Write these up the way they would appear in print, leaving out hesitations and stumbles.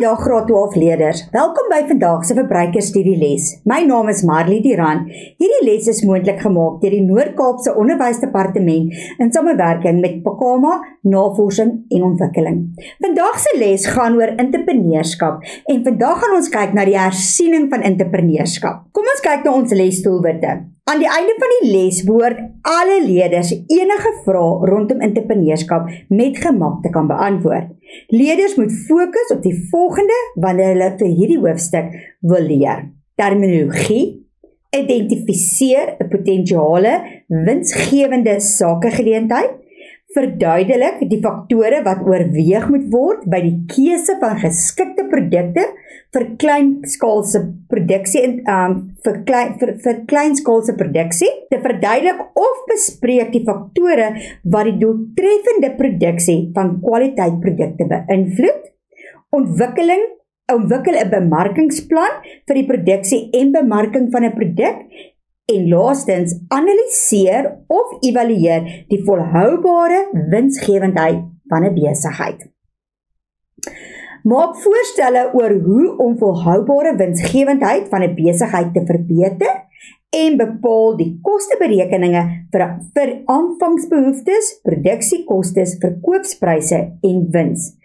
Goeiedag graad 12 leerders. Welkom by vandag se verbruikerstudieles. My naam is Marlie Duran. Hierdie les is moontlik gemaak deur die Noord-Kaapse Onderwysdepartement in samewerking met Pakama Navorsing en Ontwikkeling. Vandag se les gaan oor entrepreneurskap en vandag gaan ons kyk na die hersiening van entrepreneurskap. Kom ons kyk na ons lesdoelwitte. Aan die einde van die les behoort alle leerders enige vrae rondom entrepreneurskap met gemak te kan beantwoord. Leerders moet fokus op die volgende wanneer hulle vir hierdie hoofstuk wil leer. Terminologie, identifiseer 'n potensiale winsgewende sakegeleentheid, verduidelik die faktore wat oorweeg moet word by die keuse van geskikte produkte vir kleinskaalse produksie vir kleinskaalse produksie, te verduidelik of bespreek die faktore wat die doeltreffende produksie van kwaliteitprodukte beïnvloed, ontwikkel 'n bemarkingsplan vir die produksie en bemarking van 'n produk. En laastens, analiseer of evalueer die volhoubare winsgewendheid van 'n besigheid. Maak voorstelle oor hoe om volhoubare winsgewendheid van 'n besigheid te verbeter en bepaal die kosteberekeninge vir aanvangsbehoeftes, produksiekostes, verkoopspryse en wins.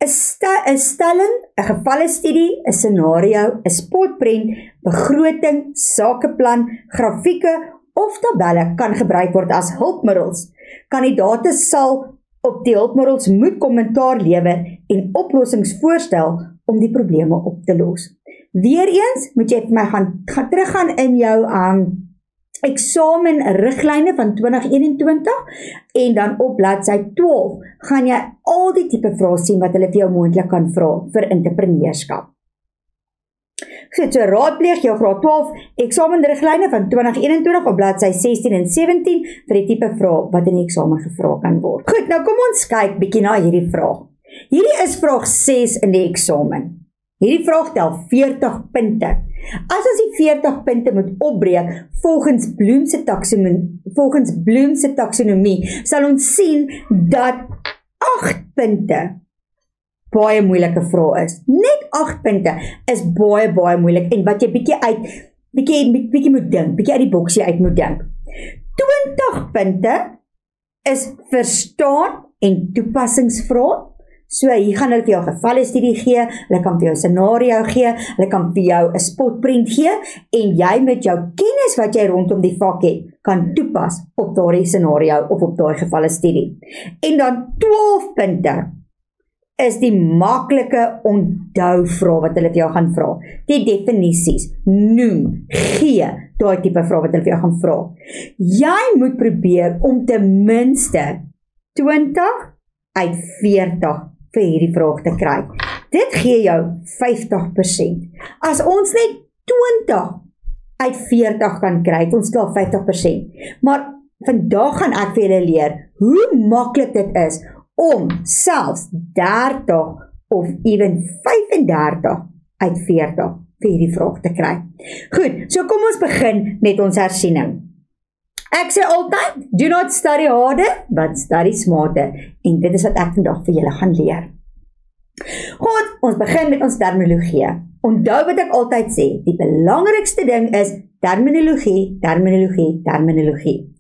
'n stelling, 'n gevallestudie, 'n scenario, 'n spotprent, begroting, sakeplan, grafieke of tabelle kan gebruik word as hulpmiddels. Kandidaate sal op die hulpmiddels moet kommentaar lewer en oplossings voorstel om die probleme op te los. Weereens moet jy vir my gaan teruggaan in jou eksamen riglyne van 2021 en dan op bladsy 12 gaan jy al die tipe vrae sien wat hulle vir jou moontlik kan vra vir entrepreneurskap. So raadpleeg jou graad 12 eksamenriglyne van 2021 op bladsy 16 en 17 vir die tipe vrae wat in die eksamen gevra kan word. Goed, nou kom ons kyk bietjie na hierdie vraag. Hierdie is vraag 6 in die eksamen. Hierdie vraag tel 40 punte. As ons die 40 punte moet opbreek volgens Bloom se taksonomie, sal ons sien dat 8 punte baie moeilike vrae is. Net 8 punte is baie moeilik en wat jy bietjie moet dink, bietjie uit die boksie uit moet dink. 20 punte is verstaan en toepassingsvrae. So hier gaan hulle vir jou gevallestudie gee, hulle kan vir jou scenario gee, hulle kan vir jou 'n spotprent gee en jy met jou kennis wat jy rondom die vak het, kan toepas op daardie scenario of op daardie gevallestudie. En dan 12 punte is die maklike onthou-vrae wat hulle vir jou gaan vra. Die definisies, noem, gee, daai tipe vrae wat hulle vir jou gaan vra. Jy moet probeer om ten minste 20 uit 40 vir hierdie vraag te kry. Dit gee jou 50%. As ons net 20 uit 40 kan kry, het ons klaar 50%. Maar vandag gaan ek vir julle leer hoe maklik dit is om selfs 30 of even 35 uit 40 vir hierdie vraag te kry. Goed, so kom ons begin met ons hersiening. Ek sê altyd, do not study harder, but study smarter. En dit is wat ek vandag vir julle gaan leer. Goed, ons begin met ons terminologie. Onthou wat ek altyd sê, die belangrikste ding is terminologie.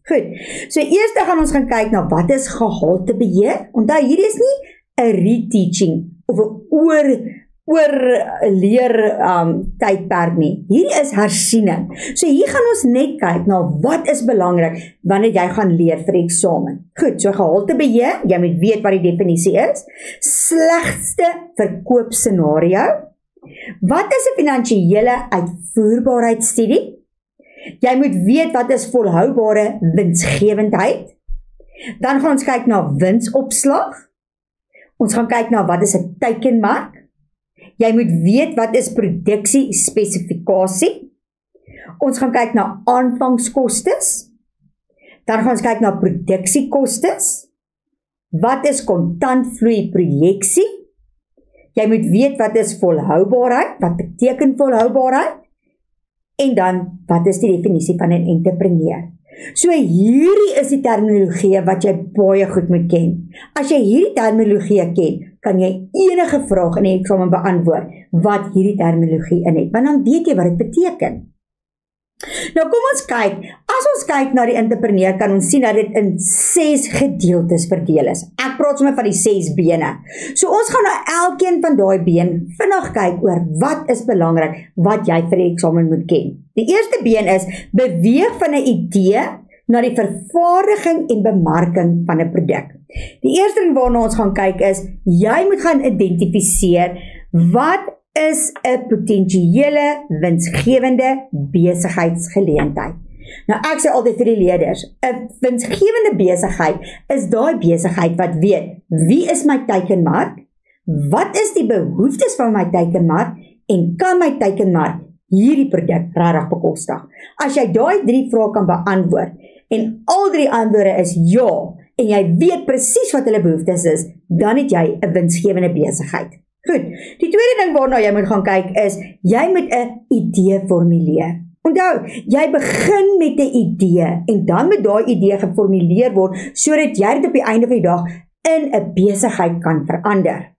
Goed, so eers gaan ons gaan kyk na wat is gehaltebeheer. Onthou, hierdie is nie 'n reteaching of 'n oorleer tydperk nie. Hierdie is hersiening. So hier gaan ons net kyk na wat is belangrik wanneer jy gaan leer vir eksamen. Goed, so gehaltebeheer, jy moet weet wat die definisie is. Slegste verkoopscenario. Wat is 'n finansiële uitvoerbaarheidsstudie? Jy moet weet wat is volhoubare winsgewendheid. Dan gaan ons kyk na winsopslag. Ons gaan kyk na wat is 'n teikenmark. Jy moet weet wat is produksiespesifikasie. Ons gaan kyk na aanvangskostes. Dan gaan ons kyk na produksiekostes. Wat is kontantvloei projeksie? Jy moet weet wat is volhoubaarheid, wat beteken volhoubaarheid? En dan, wat is die definisie van 'n entrepreneur? So hierdie is die terminologie wat jy baie goed moet ken. As jy hierdie terminologie ken, kan jy enige vraag in die eksamen beantwoord wat hierdie terminologie in het, want dan weet jy wat dit beteken. Nou kom ons kyk, as ons kyk na die entrepreneur, kan ons sien dat dit in 6 gedeeltes verdeel is. Ek praat sommer van die 6 bene. So ons gaan na elkeen van daai been vinnig kyk oor wat is belangrik, wat jy vir die eksamen moet ken. Die eerste been is, beweeg van 'n idee na die vervaardiging en bemarking van 'n produk. Die eerste ding waarna ons gaan kyk is, jy moet gaan identifiseer wat is 'n potensiële winsgewende besigheidsgeleentheid. Nou ek sê altyd vir die leerders, 'n winsgewende besigheid is daai besigheid wat weet, wie is my teikenmark, wat is die behoeftes van my teikenmark en kan my teikenmark hierdie produk regtig bekostig. As jy daai 3 vrae kan beantwoord en al 3 antwoorde is ja en jy weet presies wat hulle behoeftes is, dan het jy 'n winsgewende besigheid. Goed, die tweede ding waarna jy moet gaan kyk is, jy moet 'n idee formuleer. Onthou, jy begin met 'n idee en dan moet daai idee geformuleer word sodat jy dit op die einde van die dag in 'n besigheid kan verander.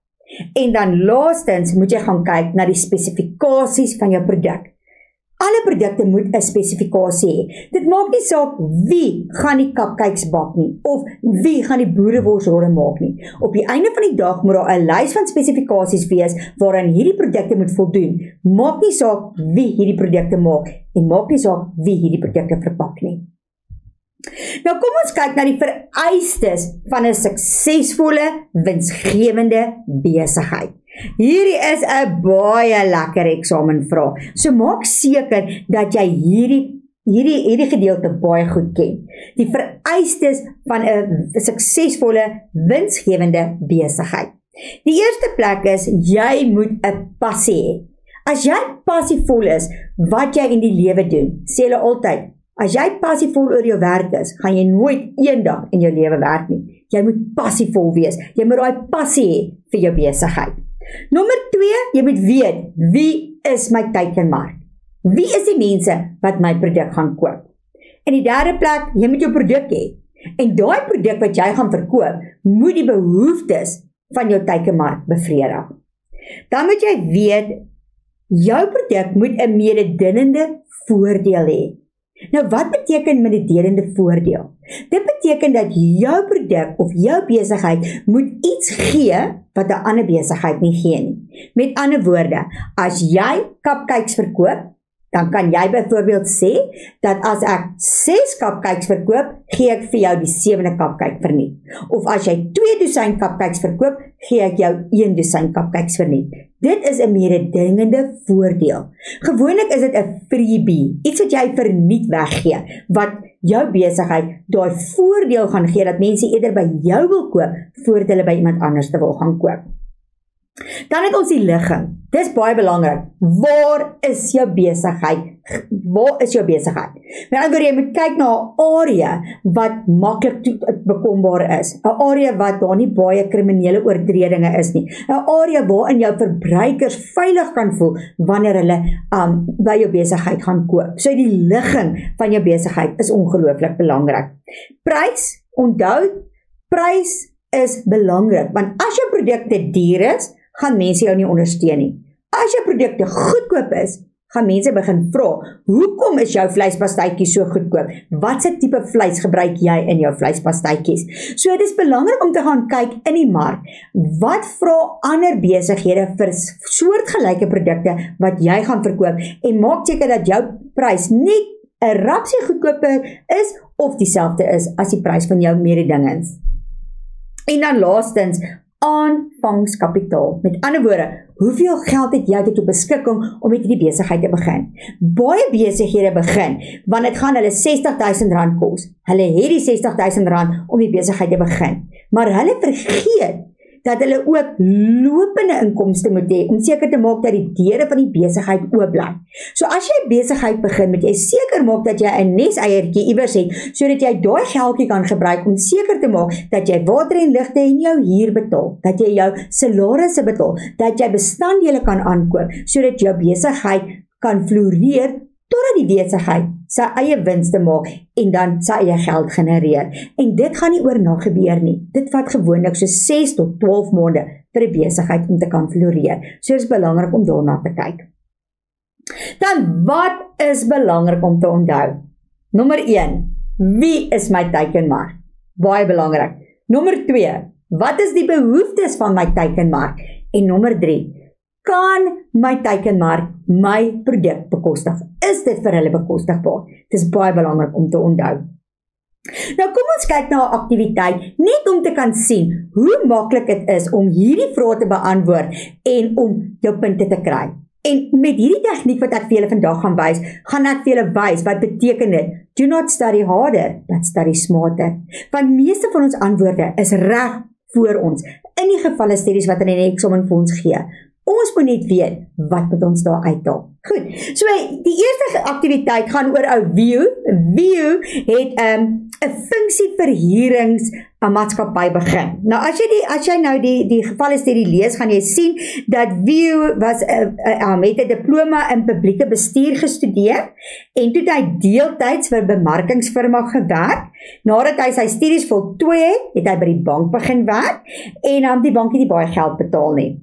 En dan laastens moet jy gaan kyk na die spesifikasies van jou produk. Alle produkte moet 'n spesifikasie hê. Dit maak nie saak wie gaan die cupcakes bak nie of wie gaan die boereworsrolle maak nie. Op die einde van die dag moet daar 'n lys van spesifikasies wees waaraan hierdie produkte moet voldoen. Maak nie saak wie hierdie produkte maak en maak nie saak wie hierdie produkte verpak nie. Nou kom ons kyk na die vereistes van 'n suksesvolle, winsgewende besigheid. Hierdie is 'n baie lekker eksamenvraag. So maak seker dat jy hierdie gedeelte baie goed ken. Die vereistes van 'n suksesvolle, winsgewende besigheid. Die eerste plek is, jy moet 'n passie hê. As jy passievol is wat jy in die lewe doen, sê hulle altyd, as jy passievol oor jou werk is, gaan jy nooit eendag in jou lewe werk nie. Jy moet passievol wees. Jy moet daai passie hê vir jou besigheid. Nommer 2, jy moet weet, wie is my teikenmark? Wie is die mense wat my produk gaan koop? En die derde plek, jy moet jou produk hê. En daai produk wat jy gaan verkoop, moet die behoeftes van jou teikenmark bevredig. Dan moet jy weet, jou produk moet 'n mededingende voordeel hê. Nou wat beteken mededelende voordeel? Dit beteken dat jou produk of jou besigheid moet iets gee wat 'n ander besigheid nie gee nie. Met ander woorde, as jy cupcakes verkoop, dan kan jy byvoorbeeld sê dat as ek 6 cupcakes verkoop, gee ek vir jou die 7de cupcake verniet. Of as jy 2 dosyn cupcakes verkoop, gee ek jou 1 dosyn cupcakes verniet. Dit is 'n mededingende voordeel. Gewoonlik is dit 'n freebie, iets wat jy verniet weggee, wat jou besigheid daai voordeel gaan gee dat mense eerder by jou wil koop voordat hulle by iemand anders te wil gaan koop. Dan het ons die ligging. Dis baie belangrik. Waar is jou besigheid? Waar is jou besigheid? Met ander woorde, jy moet kyk na 'n area wat maklik bekombaar is. 'n Area wat daar nie baie kriminele oortredinge is nie. 'n Area waarin jou verbruikers veilig kan voel wanneer hulle by jou besigheid gaan koop. So die ligging van jou besigheid is ongelooflik belangrik. Prys, onthou, prys is belangrik, want as jou produkte duur is, gaan mense jou nie ondersteun nie. As jou produkte goedkoop is, gaan mense begin vra, hoekom is jou vleispastytjies so goedkoop? Watse tipe vleis gebruik jy in jou vleispastytjies? So dit is belangrik om te gaan kyk in die mark, wat vra ander besighede vir soortgelyke produkte wat jy gaan verkoop, en maak seker dat jou prys net 'n rapsie goedkoper is of dieselfde is as die prys van jou mededingings. En dan laastens, aanvangskapitaal. Met ander woorde, hoeveel geld het jy tot beskikking om met hierdie besigheid te begin? Baie besighede begin, want dit gaan hulle R60,000 kos. Hulle het die R60,000 om die besigheid te begin. Maar hulle vergeet dat hulle ook lopende inkomste moet hê om seker te maak dat die deure van die besigheid oop bly. So as jy 'n besigheid begin, moet jy seker maak dat jy 'n neseiertjie iewers het sodat jy daai geldjie kan gebruik om seker te maak dat jy water en ligte en jou huur betaal, dat jy jou salarisse betaal, dat jy bestanddele kan aankoop sodat jou besigheid kan floreer totdat die besigheid sy eie wins te maak en dan sy eie geld genereer. En dit gaan nie oornag gebeur nie. Dit vat gewoonlik so 6 tot 12 maande vir 'n besigheid om te kan floreer. So is belangrik om daarna te kyk. Dan wat is belangrik om te onthou? Nommer 1, wie is my teikenmark? Baie belangrik. Nommer 2, wat is die behoeftes van my teikenmark? En nommer 3, kan my teikenmark my produk bekostig? Is dit vir hulle bekostigbaar? Dit is baie belangrik om te onthou. Nou kom ons kyk na 'n aktiwiteit, net om te kan sien hoe maklik dit is om hierdie vrae te beantwoord en om jou punte te kry. En met hierdie tegniek wat ek vir julle vandag gaan wys, gaan ek vir julle wys wat beteken dit. Do not study harder, but study smarter. Want meeste van ons antwoorde is reg voor ons, in die gevalle studies wat hulle in die eksamen vir ons gee. Ons moet net weet, wat moet ons daar uithaal? Goed, so die eerste aktiwiteit gaan oor 'n view. View het 'n funksieverhuurings maatskappy begin. Nou as jy nou die gevalle studie lees, gaan jy sien dat View was met 'n diploma in publieke bestuur gestudeer en toe het hy deeltyds vir 'n bemarkingsfirma gewerk. Nadat hy sy studies voltooi het hy by die bank begin werk en die bank het nie baie geld betaal nie.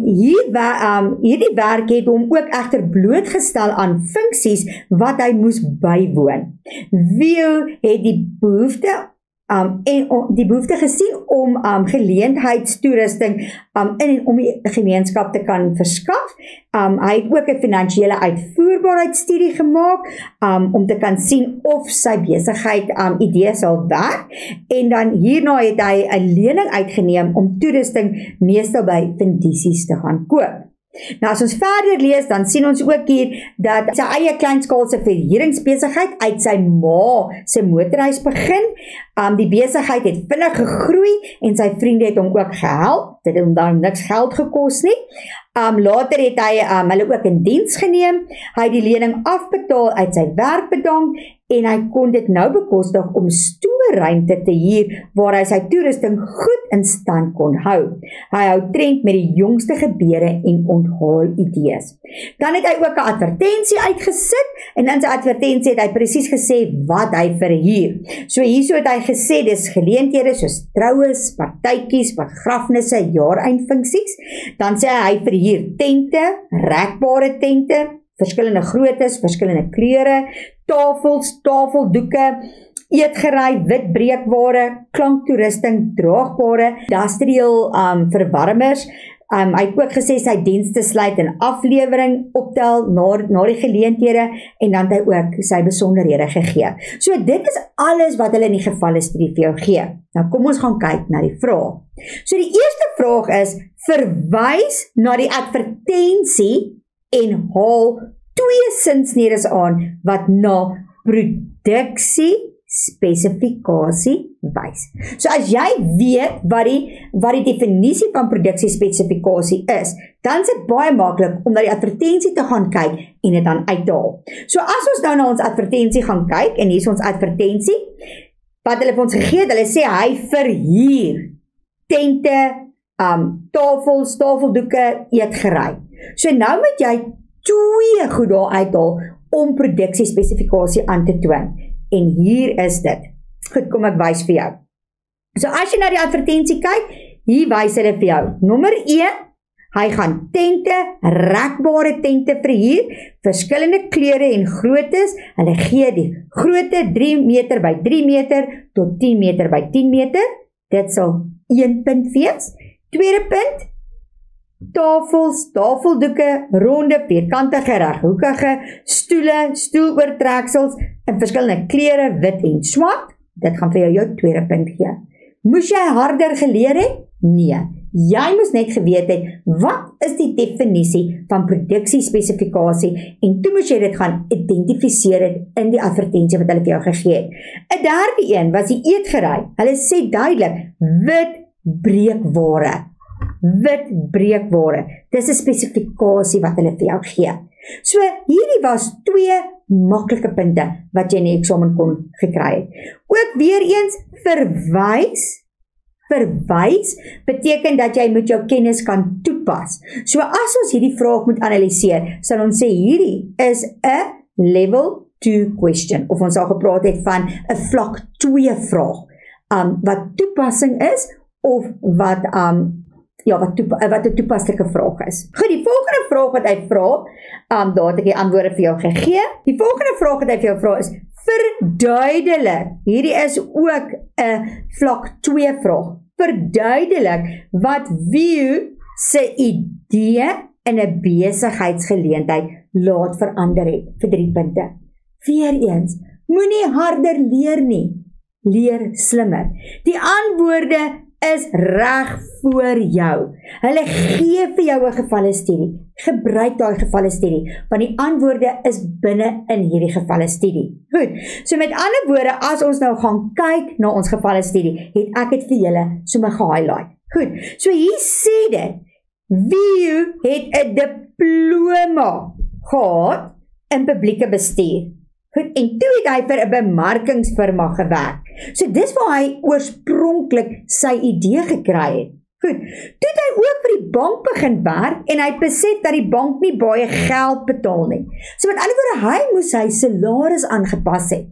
Hierdie werk het hom ook egter blootgestel aan funksies wat hy moes bywoon. View het die behoefte gesien om geleentheidstoerusting in en om die gemeenskap te kan verskaf. Hy het ook 'n finansiële uitvoerbaarheidstudie gemaak om te kan sien of sy besigheid idee sal werk. En dan hierna het hy 'n lening uitgeneem om toerusting meestal by vendisies te gaan koop. Nou as ons verder lees, dan sien ons ook hier dat sy eie kleinskaalse verhuuringsbesigheid uit sy ma se motorhuis begin. Die besigheid het vinnig gegroei en sy vriende het hom ook gehelp. Dit het hom dan niks geld gekos nie. Later het hy hulle ook in diens geneem. Hy het die lening afbetaal, uit sy werk bedank en hy kon dit nou bekostig om stoorruimte te huur waar hy sy toerusting goed in stand kon hou. Hy hou trend met die jongste gebeure en onthaal idees. Dan het hy ook 'n advertensie uitgesit en in sy advertensie het hy presies gesê wat hy verhuur. So hierso het hy gesê dis geleenthede soos troues, partytjies, begrafnisse, jaareindfunksies. Dan sê hy verhuur tente, rekbare tente, verskillende groottes, verskillende kleure, tafels, tafeldoeke, eetgerei, wit breekware, klanktoerusting, draagbare, industrial verwarmers. Hy het ook gesê sy dienste sluit in aflewering, optel na die geleenthede en dan het hy ook sy besonderhede gegee. So dit is alles wat hulle in die gevalle studie vir jou gee. Nou kom ons gaan kyk na die vraag. So die eerste vraag is, verwys na die advertensie en haal 2 sinsnedes aan wat na produksie spesifikasie wys. So as jy weet wat die definisie van produksie spesifikasie is, dan is dit baie maklik om na die advertensie te gaan kyk en dit dan uit te haal. So as ons nou na ons advertensie gaan kyk en hier is ons advertensie wat hulle vir ons gegee het, hulle sê hy verhuur tente, tafels, tafeldoeke, eetgerei. So nou moet jy 2 goed daar uithaal om produksie spesifikasie aan te toon. En hier is dit. Goed, kom ek wys vir jou. So as jy na die advertensie kyk, hier wys hulle vir jou. Nommer 1, hy gaan tente, rekbare tente verhuur, verskillende kleure en groottes. Hulle gee die grootte 3 meter by 3 meter tot 10 meter by 10 meter. Dit sal 1 punt wees. Tweede punt, tafels, tafeldoeke, ronde, vierkantige, reghoekige, stoele, stoeloortreksels in verskillende kleure, wit en swart. Dit gaan vir jou tweede punt gee. Moes jy harder geleer het? Nee. Jy moes net geweet het, wat is die definisie van produksie spesifikasie en toe moes jy dit gaan identifiseer het in die advertensie wat hulle vir jou gegee het. 'n Derde een was die eetgerei. Hulle sê duidelik, wit breekware. Wit breekware. Dis 'n spesifikasie wat hulle vir jou gee. So hierdie was 2 maklike punte wat jy in die eksamen kon gekry het. Ook weer eens verwys. Verwys beteken dat jy met jou kennis kan toepas. So as ons hierdie vraag moet analiseer, sal ons sê hierdie is 'n level 2 question, of ons al gepraat het van 'n vlak 2 vraag, wat toepassing is, of wat wat 'n toepaslike vraag is. Goed, die volgende vraag wat hy vra, daar het ek die antwoorde vir jou gegee. Die volgende vraag wat hy vir jou vra is, verduidelik, hierdie is ook 'n vlak 2 vraag, verduidelik wat View se idee in 'n besigheidsgeleentheid laat verander het, vir 3 punte. Weereens, moenie harder leer nie, leer slimmer. Die antwoorde is reg voor jou. Hulle gee vir jou 'n gevalle studie. Gebruik daai gevalle studie, want die antwoorde is binne in hierdie gevalle studie. Goed, so met ander woorde, as ons nou gaan kyk na ons gevalle studie, het ek dit vir julle sommer gehighlight. Goed, so hier sê dit, View het 'n diploma gehad in publieke bestuur. Goed, en toe het hy vir 'n bemarkingsfirma gewerk. So dis waar hy oorspronklik sy idee gekry het. Goed, toe het hy ook vir die bank begin werk en hy het besef dat die bank nie baie geld betaal nie. So met ander woorde, hy moes sy salaris aangepas het.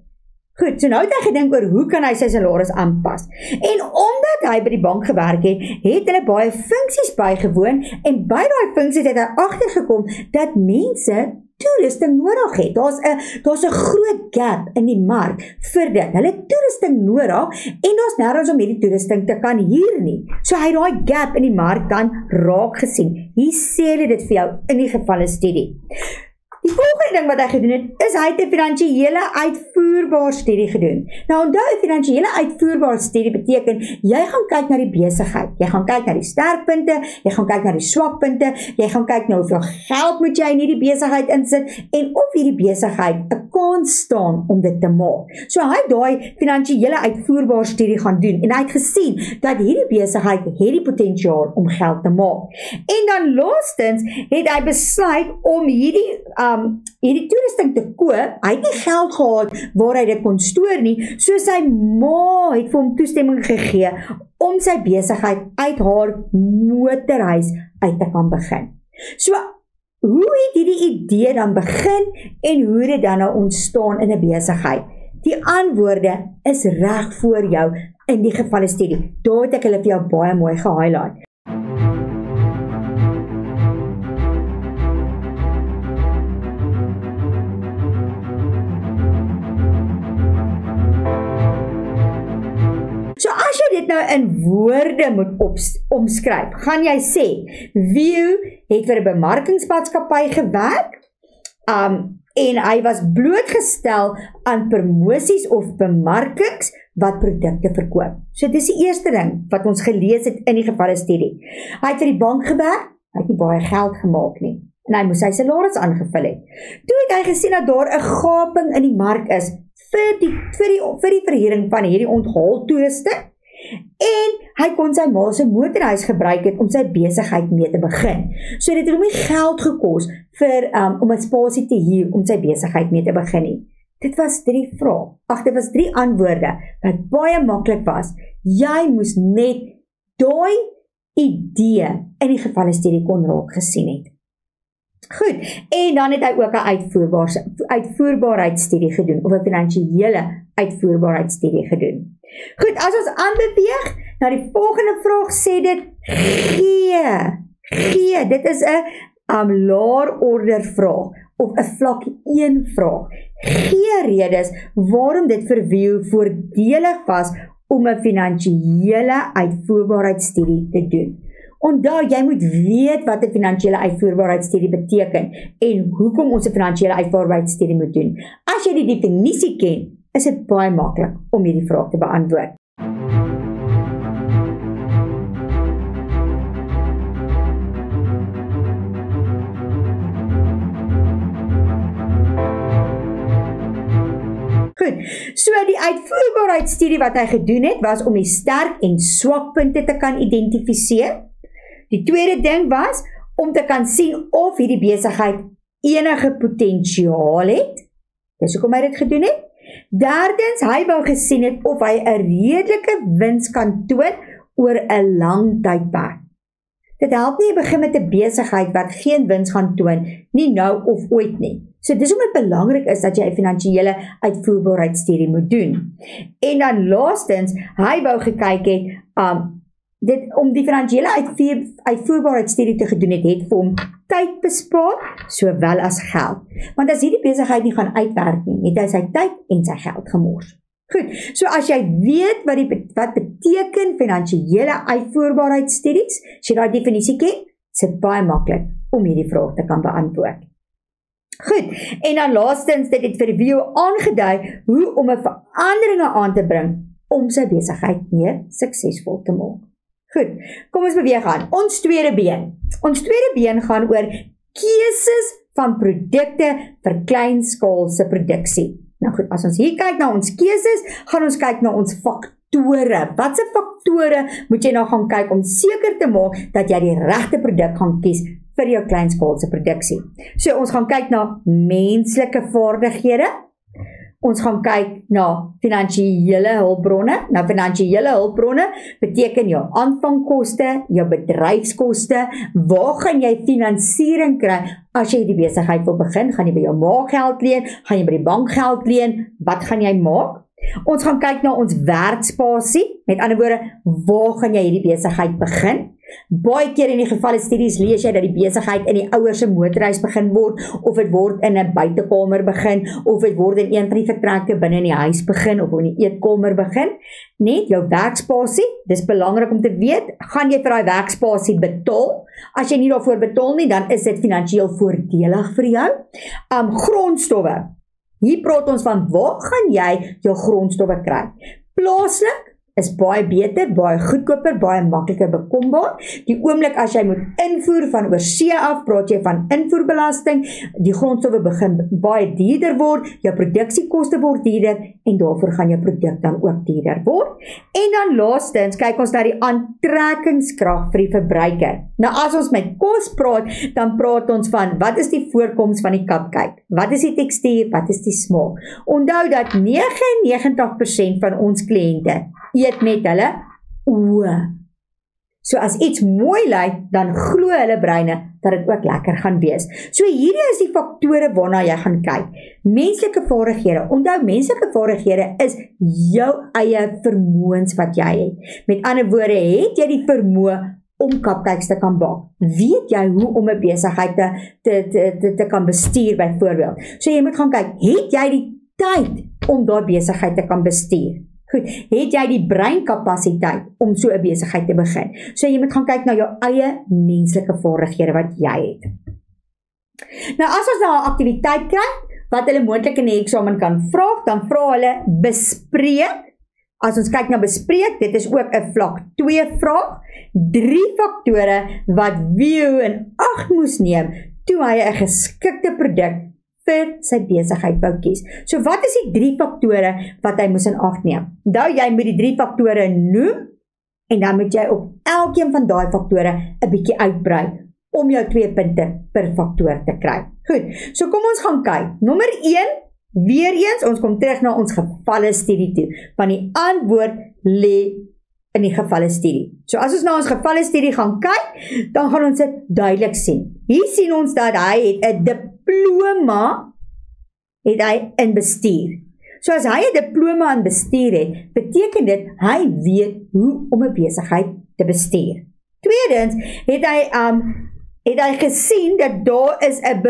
Goed, so nou het hy gedink oor hoe kan hy sy salaris aanpas. En omdat hy by die bank gewerk het, het hulle baie funksies bygewoon en by daai funksies het hy agtergekom dat mense toerusting nodig het. Daar's 'n groot gap in die mark vir dit. Hulle het toerusting nodig en daar's nêrens om hierdie toerusting te kan huur nie. So hy het daai gap in die mark dan raak gesien. Hier sê hulle dit vir jou in die gevalle studie. Die volgende ding wat hy gedoen het, is hy het 'n finansiële uitvoerbaar studie gedoen. Nou onthou, 'n finansiële uitvoerbaar studie beteken, jy gaan kyk na die besigheid, jy gaan kyk na die sterkpunte, jy gaan kyk na die swakpunte, jy gaan kyk na hoeveel geld moet jy in hierdie besigheid insit, en of hierdie besigheid 'n kans staan om dit te maak. So hy het daai finansiële uitvoerbaar studie gaan doen, en hy het gesien dat hierdie besigheid het die potensiaal om geld te maak. En dan laastens het hy besluit om hierdie toerusting te koop. Hy het nie geld gehad waar hy dit kon stoor nie, so sy ma het vir hom toestemming gegee om sy besigheid uit haar motorhuis uit te kan begin. So, hoe het hierdie idee dan begin en hoe het dit dan nou ontstaan in 'n besigheid? Die antwoorde is reg voor jou in die gevalle studie. Daar het ek hulle vir jou baie mooi gehighlight. So as jy dit nou in woorde moet omskryf, gaan jy sê, View het vir 'n bemarkingsmaatskappy gewerk, en hy was blootgestel aan promosies of bemarkings wat produkte verkoop. So dis die eerste ding wat ons gelees het in die gevalle studie. Hy het vir die bank gewerk, hy het nie baie geld gemaak nie, en hy moes sy salaris aangevul het. Toe het hy gesien dat daar 'n gaping in die mark is vir die verhuuring van hierdie onthaaltoerusting, en hy kon sy ma se motorhuis gebruik het om sy besigheid mee te begin. So dit het hom nie geld gekos vir om 'n spasie te huur om sy besigheid mee te begin nie. Dit was 3 vrae. Dit was 3 antwoorde wat baie maklik was. Jy moes net daai idee in die gevalle studie kon raak gesien het. Goed, en dan het hy ook 'n uitvoerbaarheidsstudie gedoen, of 'n finansiële uitvoerbaarheidsstudie gedoen. Goed, as ons aanbeweeg na die volgende vraag, sê dit gee. Dit is 'n laer order vraag, of 'n vlak 1 vraag. Gee redes waarom dit vir View voordelig was om 'n finansiële uitvoerbaarheidsstudie te doen. Onthou, jy moet weet wat 'n finansiële uitvoerbaarheidsstudie beteken en hoekom ons 'n finansiële uitvoerbaarheidsstudie moet doen. As jy die definisie ken, is dit baie maklik om hierdie vraag te beantwoord. Goed, so die uitvoerbaarheidsstudie wat hy gedoen het, was om die sterk en swakpunte te kan identifiseer. Die tweede ding was om te kan sien of hierdie besigheid enige potensiaal het. Dis hoekom hy dit gedoen het. Derdens, hy wou gesien het of hy 'n redelike wins kan toon oor 'n lang tydperk. Dit help nie jy begin met 'n besigheid wat geen wins gaan toon, nie nou of ooit nie. So dis hoekom dit belangrik is dat jy 'n finansiële uitvoerbaarheidstudie moet doen. En dan laastens, hy wou gekyk het om die finansiële uitvoerbaarheidstudie te gedoen het vir hom tyd bespaar sowel as geld. Want as hierdie besigheid nie gaan uitwerk nie, het hy sy tyd en sy geld gemors. Goed, so as jy weet wat beteken finansiële uitvoerbaarheidstudies, as jy daai definisie ken, is dit baie maklik om hierdie vraag te kan beantwoord. Goed, en dan laastens, dit het vir jou aangedui hoe om 'n veranderinge aan te bring om sy besigheid meer suksesvol te maak. Goed, kom ons beweeg aan. Ons tweede been. Ons tweede been gaan oor keuses van produkte vir kleinskaalse produksie. Nou goed, as ons hier kyk na ons keuses, gaan ons kyk na ons faktore. Watse faktore moet jy nou gaan kyk om seker te maak dat jy die regte produk gaan kies vir jou kleinskaalse produksie? So ons gaan kyk na menslike vaardighede. Ons gaan kyk na finansiële hulpbronne. Nou finansiële hulpbronne beteken jou aanvangkoste, jou bedryfskoste, waar gaan jy finansiering kry as jy die besigheid wil begin? Gaan jy by jou ma geld leen? Gaan jy by die bank geld leen? Wat gaan jy maak? Ons gaan kyk na ons werkspasie. Met ander woorde, waar gaan jy hierdie besigheid begin? Baie keer in die gevalle studies lees jy dat die besigheid in die ouers se motorhuis begin word, of dit word in 'n buitekamer begin, of dit word in een van die vertrekke binne in die huis begin, of in die eetkamer begin. Net jou werkspasie, dis belangrik om te weet, gaan jy vir daai werkspasie betaal? As jy nie daarvoor betaal nie, dan is dit finansiëel voordelig vir jou. Grondstowwe. Hier praat ons van waar gaan jy jou grondstowwe kry? Plaaslik is baie beter, baie goedkoper, baie makliker bekombaar. Die oomblik as jy moet invoer van oorsee af, praat jy van invoerbelasting, die grondstowwe begin baie duurder word, jou produksiekoste word duurder, en daarvoor gaan jou produk dan ook duurder word. En dan laastens, kyk ons na die aantrekkingskrag vir die verbruiker. Nou as ons met kos praat, dan praat ons van, wat is die voorkoms van die cupcake? Wat is die tekstuur? Wat is die smaak? Onthou dat 99% van ons kliënte eet met hulle oë. So as iets mooi lyk, dan glo hulle breine dat dit ook lekker gaan wees. So hierdie is die faktore waarna jy gaan kyk. Menslike vaardighede. Onthou, menslike vaardighede is jou eie vermoëns wat jy het. Met ander woorde, het jy die vermoë om cupcakes te kan bak? Weet jy hoe om 'n besigheid te kan bestuur byvoorbeeld? So jy moet gaan kyk, het jy die tyd om daai besigheid te kan bestuur? Goed, het jy die breinkapasiteit om so 'n besigheid te begin? So jy moet gaan kyk na jou eie menslike vaardighede wat jy het. Nou as ons nou 'n aktiwiteit kry, wat hulle moontlik in die eksamen kan vra, dan vra hulle bespreek. As ons kyk na bespreek, dit is ook 'n vlak 2 vraag. 3 faktore wat Vio in ag moes neem toe hy 'n geskikte produk vir sy besigheid wou kies. So wat is die 3 faktore wat hy moes in ag neem? Nou jy moet die 3 faktore noem, en dan moet jy op elkeen van daai faktore 'n bietjie uitbrei om jou 2 punte per faktor te kry. Goed, so kom ons gaan kyk. Nommer 1, weer eens, ons kom terug na ons gevalle studie toe, want die antwoord lê in die gevalle studie. So as ons na ons gevalle studie gaan kyk, dan gaan ons dit duidelik sien. Hier sien ons dat hy het 'n diploma in bestuur. So as hy 'n diploma in bestuur het, beteken dit hy weet hoe om 'n besigheid te bestuur. Tweedens het hy gesien dat daar is 'n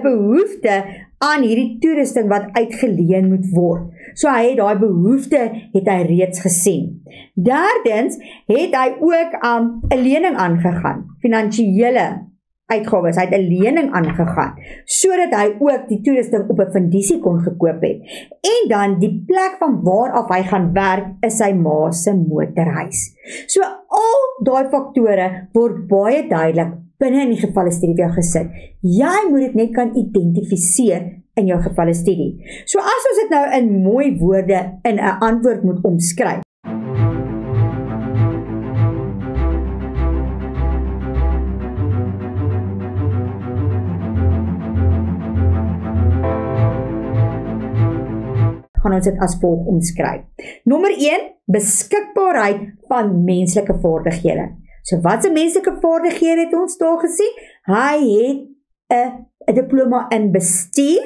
behoefte aan hierdie toerusting wat uitgeleen moet word. So hy het daai behoefte reeds gesien. Derdens het hy ook 'n lening aangegaan, finansiële uitgawes. Hy het 'n lening aangegaan sodat hy ook die toerusting op 'n fundisie kon gekoop het. En dan die plek van waar af hy gaan werk is sy ma se motorhuis. So al daai faktore word baie duidelik binne in die gevalle studie vir jou gesit. Jy moet dit net kan identifiseer in jou gevalle studie. So as ons dit nou in mooi woorde in 'n antwoord moet omskryf, gaan ons dit as volg omskryf. Nommer 1, beskikbaarheid van menslike vaardighede. So wat se menslike vaardighede het ons daar gesien? Hy het 'n diploma in bestuur,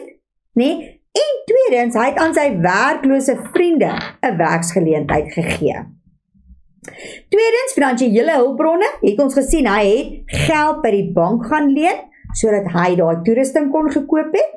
né? En tweedens, hy het aan sy werklose vriende 'n werksgeleentheid gegee. Tweedens, finansiële hulpbronne, het ons gesien, hy het geld by die bank gaan leen, sodat hy daai toerusting kon gekoop het.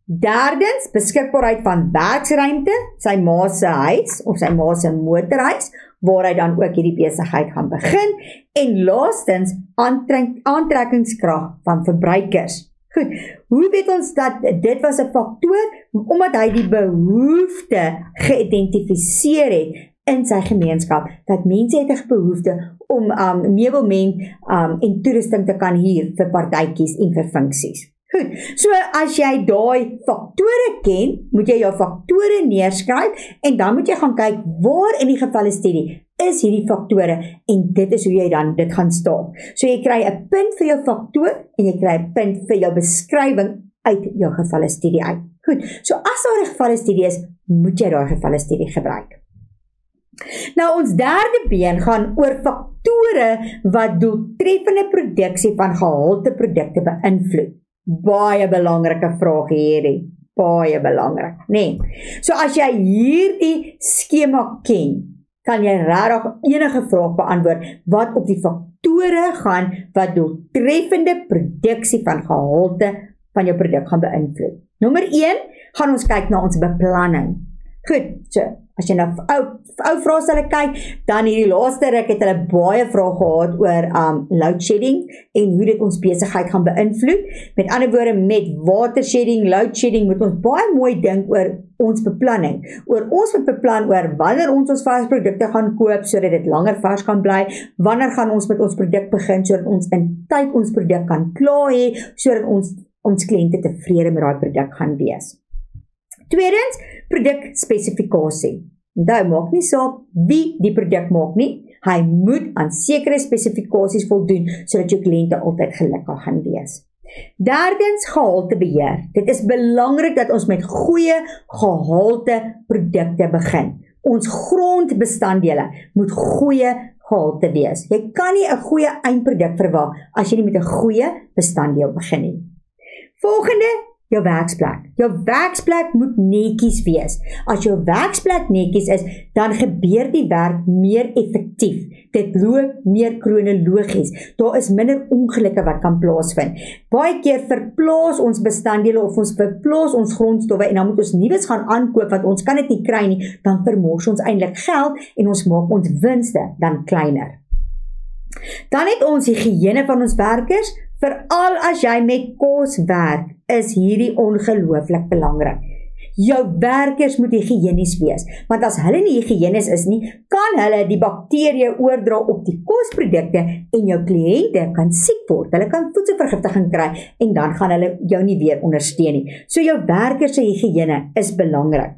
Derdens, beskikbaarheid van werksruimte, sy ma se huis, of sy ma se motorhuis, waar hy dan ook hierdie besigheid gaan begin. En laastens, aantrekkingskrag van verbruikers. Goed, hoe weet ons dat dit was 'n faktor? Omdat hy die behoefte geïdentifiseer het in sy gemeenskap, dat mense het 'n behoefte om meubelment en toerusting te kan huur vir partytjies en vir funksies. Goed, so as jy daai faktore ken, moet jy jou faktore neerskryf en dan moet jy gaan kyk waar in die gevalle studie is hierdie faktore en dit is hoe jy dan dit gaan staan. So jy kry 'n punt vir jou faktoor en jy kry 'n punt vir jou beskrywing uit jou gevalle studie uit. Goed, so as daar 'n gevalle studie is, moet jy daai gevalle studie gebruik. Nou ons derde been gaan oor faktore wat doeltreffende produksie van gehalte produkte beïnvloed. Baie belangrike vraag hierdie, baie belangrik, nee. So as jy hierdie skema ken, kan jy regtig enige vraag beantwoord wat op die faktore gaan wat doeltreffende produksie van gehalte van jou produk gaan beïnvloed. Nommer 1, gaan ons kyk na ons beplanning. Goed, so as jy na ou vraestelle kyk, dan hierdie laaste ruk het hulle baie vrae gehad oor load shedding en hoe dit ons besigheid gaan beïnvloed. Met ander woorde, met water shedding, load shedding, moet ons baie mooi dink oor ons beplanning. Ons moet beplan oor wanneer ons vars produkte gaan koop, sodat dit langer vars kan bly, wanneer gaan ons met ons produk begin, sodat ons in tyd ons produk kan klaar hê, sodat ons kliënte tevrede met daai produk gaan wees. Tweedens, produkspesifikasie. Onthou, maak nie saak wie die produk maak nie, hy moet aan sekere spesifikasies voldoen, sodat jou kliënte altyd gelukkig gaan wees. Derdens, gehaltebeheer. Dit is belangrik dat ons met goeie gehalte produkte begin. Ons grondbestanddele moet goeie gehalte wees. Jy kan nie 'n goeie eindproduk verwag as jy nie met 'n goeie bestanddeel begin nie. Volgende, jou werksplek. Jou werksplek moet netjies wees. As jou werksplek netjies is, dan gebeur die werk meer effektief. Dit loop meer kronologies. Daar is minder ongelukke wat kan plaasvind. Baie keer verplaas ons bestanddele of ons verplaas ons grondstowwe en dan moet ons nuus gaan aankoop want ons kan dit nie kry nie, dan vermors ons eintlik geld en ons maak ons winste dan kleiner. Dan het ons higiëne van ons werkers, veral as jy met kos werk, is hierdie ongelooflik belangrik. Jou werkers moet higiënies wees, want as hulle nie higiënies is nie, kan hulle die bakterieë oordra op die kosprodukte en jou kliënte kan siek word. Hulle kan voedselvergiftiging kry en dan gaan hulle jou nie weer ondersteun nie. So jou werkers se higiëne is belangrik.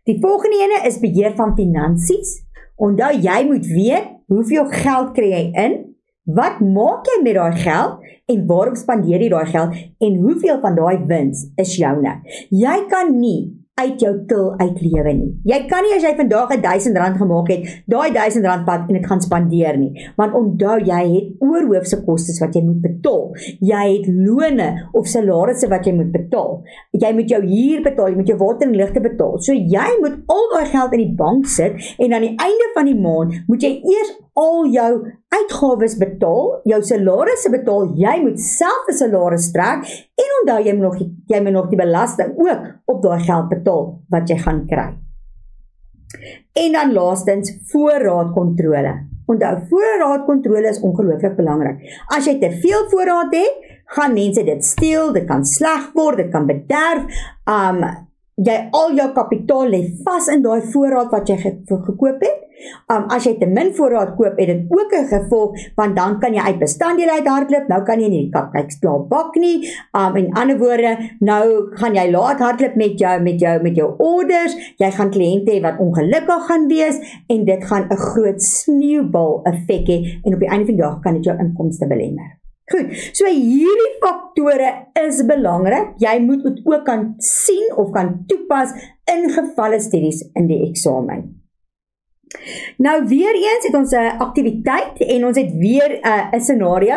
Die volgende ene is beheer van finansies. Onthou, jy moet weet hoeveel geld kry jy in, wat maak jy met daai geld en waarop spandeer jy daai geld en hoeveel van daai wins is joune. Jy kan nie uit jou til uitlewe nie. Jy kan nie as jy vandag R1000 gemaak het, daai R1000 pad en dit gaan spandeer nie. Want onthou, jy het oorhoofse kostes wat jy moet betaal. Jy het lone of salarisse wat jy moet betaal. Jy moet jou huur betaal, jy moet jou water en ligte betaal. So jy moet al daai geld in die bank sit en aan die einde van die maand moet jy eers al jou uitgawes betaal, jou salarisse betaal, jy moet self 'n salaris trek en onthou jy moet nog die belasting ook op daai geld betaal wat jy gaan kry. En dan laastens voorraadkontrole. Onthou, voorraadkontrole is ongelooflik belangrik. As jy te veel voorraad het, gaan mense dit steel, dit kan sleg word, dit kan bederf. Al jou kapitaal lê vas in daai voorraad wat jy gekoop het. As jy te min voorraad koop, het dit ook 'n gevolg, want dan kan jy uit bestanddele uithardloop, nou kan jy nie die kapkyk klaar bak nie. In ander woorde, nou gaan jy laat hardloop met jou orders, jy gaan kliënte hê wat ongelukkig gaan wees, en dit gaan 'n groot sneeubal effek hê, en op die einde van die dag kan dit jou inkomste belemmer. Goed, so hierdie faktore is belangrik, jy moet dit ook kan sien of kan toepas in gevalle studies in die eksamen. Nou weer eens het ons 'n aktiwiteit en ons het weer 'n scenario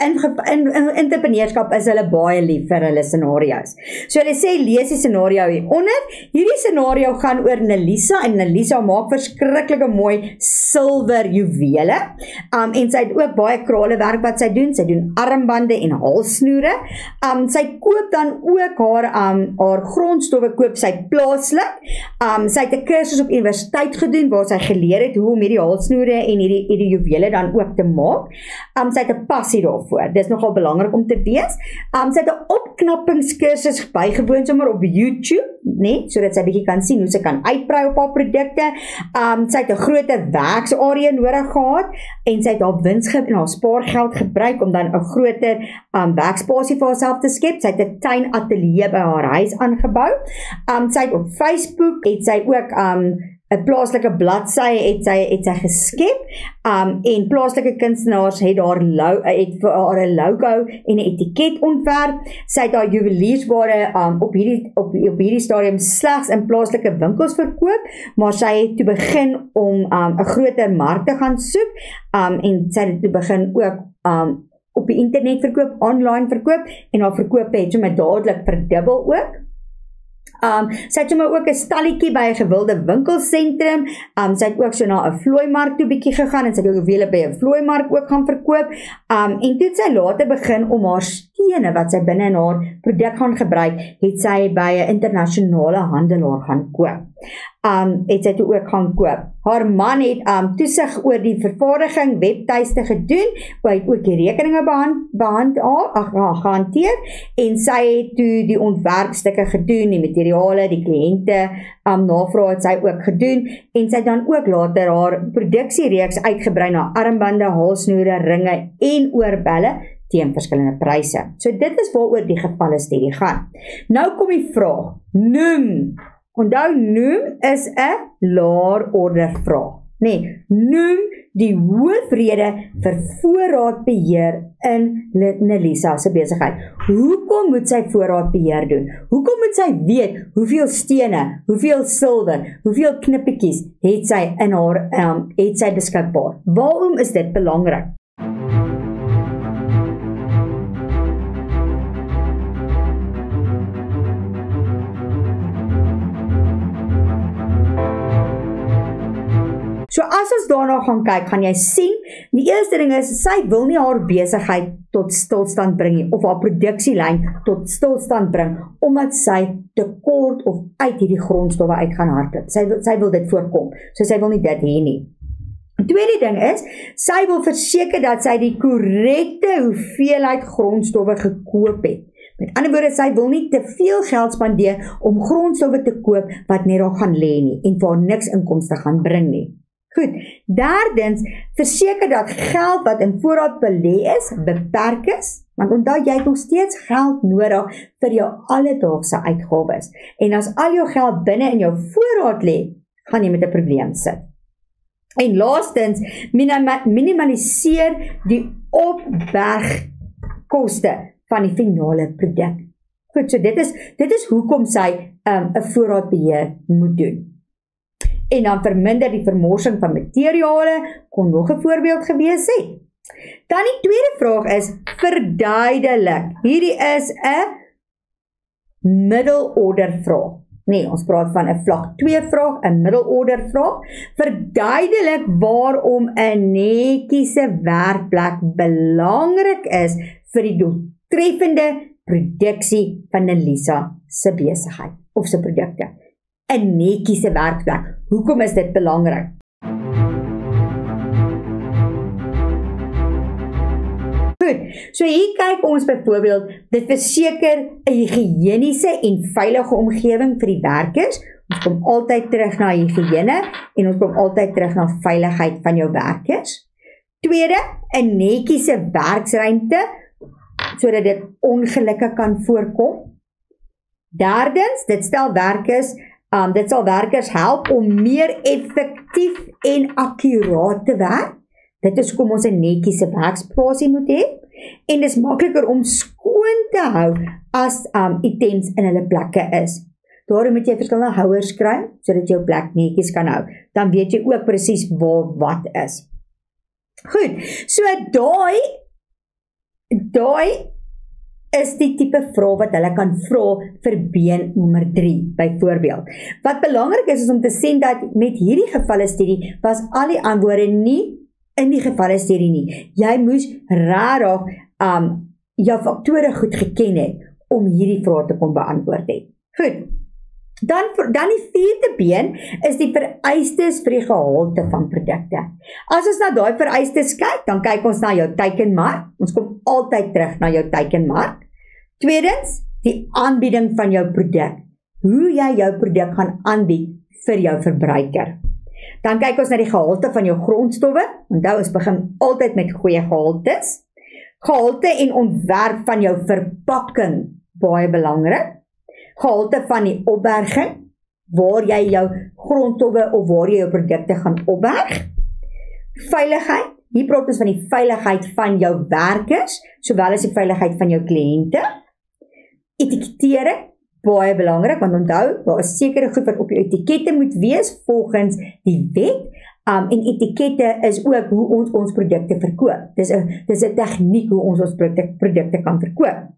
entrepreneurskap is hulle baie lief vir hulle scenario's. So hulle sê, lees die scenario hieronder. Hierdie scenario gaan oor Nelisa, en Nelisa maak verskriklike mooi silwer juwele. En sy het ook baie kralewerk wat sy doen armbande en halssnoere. Sy koop dan ook haar grondstowwe koop sy plaaslik. Sy het 'n kursus op universiteit gedoen waar sy geleer het hoe om hierdie halssnoere en hierdie juwele dan ook te maak. Sy het 'n passie daarvoor. Dis nogal belangrik om te weet. Sy het 'n opknappingskursus bygewoon sommer op YouTube, net sodat sy bietjie kan sien hoe sy kan uitbrei op haar produkte. Sy het 'n groter werksarea nodig gehad en sy het haar wins en haar spaargeld gebruik om dan 'n groter werkspasie vir haarself te skep. Sy het 'n tuinateljee by haar huis aangebou. Sy het op Facebook het sy ook 'n plaaslike bladsy het sy geskep. En plaaslike kunstenaars het vir haar 'n logo en 'n etiket ontwerp. Sy het haar juweliersware op hierdie stadium slegs in plaaslike winkels verkoop, maar sy het toe begin om 'n groter mark te gaan soek. En sy het toe begin ook op die internet verkoop, online verkoop, en haar verkope het sommer dadelik verdubbel ook. Sy het sommer ook 'n stalletjie by 'n gewilde winkelsentrum. Sy het ook so na 'n vlooimark toe bietjie gegaan en sy het ook juwele by 'n vlooimark ook gaan verkoop. En toe het sy later begin om haar stene wat sy binne in haar produk gaan gebruik, het sy by 'n internasionale handelaar gaan koop. Het sy toe ook gaan koop. Haar man het toesig oor die vervaardiging, webtuiste gedoen, hy het ook die rekeninge gehanteer, en sy het toe die ontwerpstukke gedoen, die materiale, die kliënte, navraag het sy ook gedoen, en sy het dan ook later haar produksiereeks uitgebrei na armbande, halssnoere, ringe en oorbelle teen verskillende pryse. So dit is waaroor die gevalle studie gaan. Nou kom die vraag, noem. Onthou, noem is 'n laer order vraag. Nee, noem die hoofrede vir voorraadbeheer in Nelisa se besigheid. Hoekom moet sy voorraadbeheer doen? Hoekom moet sy weet hoeveel stene, hoeveel silwer, hoeveel knippetjies het sy in haar het sy beskikbaar? Waarom is dit belangrik? So as ons daarna gaan kyk, gaan jy sien, die eerste ding is, sy wil nie haar besigheid tot stilstand bring nie, of haar produksielyn tot stilstand bring, omdat sy tekort of uit hierdie grondstowwe uit gaan hardloop. Sy wil dit voorkom, so sy wil nie dit hê nie. Die tweede ding is, sy wil verseker dat sy die korrekte hoeveelheid grondstowwe gekoop het. Met ander woorde, sy wil nie te veel geld spandeer om grondstowwe te koop wat net daar gaan lê nie, en vir haar niks inkomste gaan bring nie. Goed, derdens, verseker dat geld wat in voorraad belê is, beperk is, want onthou jy het nog steeds geld nodig vir jou alledaagse uitgawes. En as al jou geld binne in jou voorraad lê, gaan jy met 'n probleem sit. En laastens, minimaliseer die opbergkoste van die finale produk. Goed, so dit is hoekom sy 'n voorraadbeheer moet doen. En dan verminder die vermorsing van materiale, kon nog 'n voorbeeld gewees het. Dan die tweede vraag is, verduidelik. Hierdie is 'n middelorder vraag. Nee, ons praat van 'n vlak 2 vraag, 'n middelorder vraag. Verduidelik waarom 'n netjiese werkplek belangrik is vir die doeltreffende produksie van Nelisa se besigheid of se produkte. 'n netjiese werkplek. Hoekom is dit belangrik? Goed, so hier kyk ons byvoorbeeld, dit verseker 'n higiëniese en veilige omgewing vir die werkers. Ons kom altyd terug na higiëne en ons kom altyd terug na veiligheid van jou werkers. Tweede, 'n netjiese werksruimte sodat dit ongelukke kan voorkom. Derdens, dit sal werkers help om meer effektief en akkuraat te werk. Dit is hoekom ons 'n netjiese werkspasie moet hê. En dit is makliker om skoon te hou as items in hulle plekke is. Daarom moet jy verskillende houers kry, sodat jou plek netjies kan hou. Dan weet jy ook presies waar wat is. Goed, so daai is die tipe vraag wat hulle kan vra vir been nommer 3, byvoorbeeld. Wat belangrik is om te sien dat met hierdie gevalle studie was al die antwoorde nie in die gevalle studie nie. Jy moes rarig jou faktore goed geken het om hierdie vraag te kon beantwoord het. Goed. Dan die 4de been is die vereistes vir die gehalte van produkte. As ons na daai vereistes kyk, dan kyk ons na jou teikenmark. Ons kom altyd terug na jou teikenmark. Tweedens, die aanbieding van jou produk. Hoe jy jou produk gaan aanbied vir jou verbruiker. Dan kyk ons na die gehalte van jou grondstowwe. Onthou, ons begin altyd met goeie gehaltes. Gehalte en ontwerp van jou verpakking, baie belangrik. Gehalte van die opberging, waar jy jou grondstowwe of waar jy jou produkte gaan opberg. Veiligheid, hier praat ons van die veiligheid van jou werkers, sowel as die veiligheid van jou kliënte. Etikettering, baie belangrik, want onthou, daar is sekere goed wat op jou etikette moet wees volgens die wet. En etikette is ook hoe ons produkte verkoop. Dis 'n tegniek hoe ons produkte kan verkoop.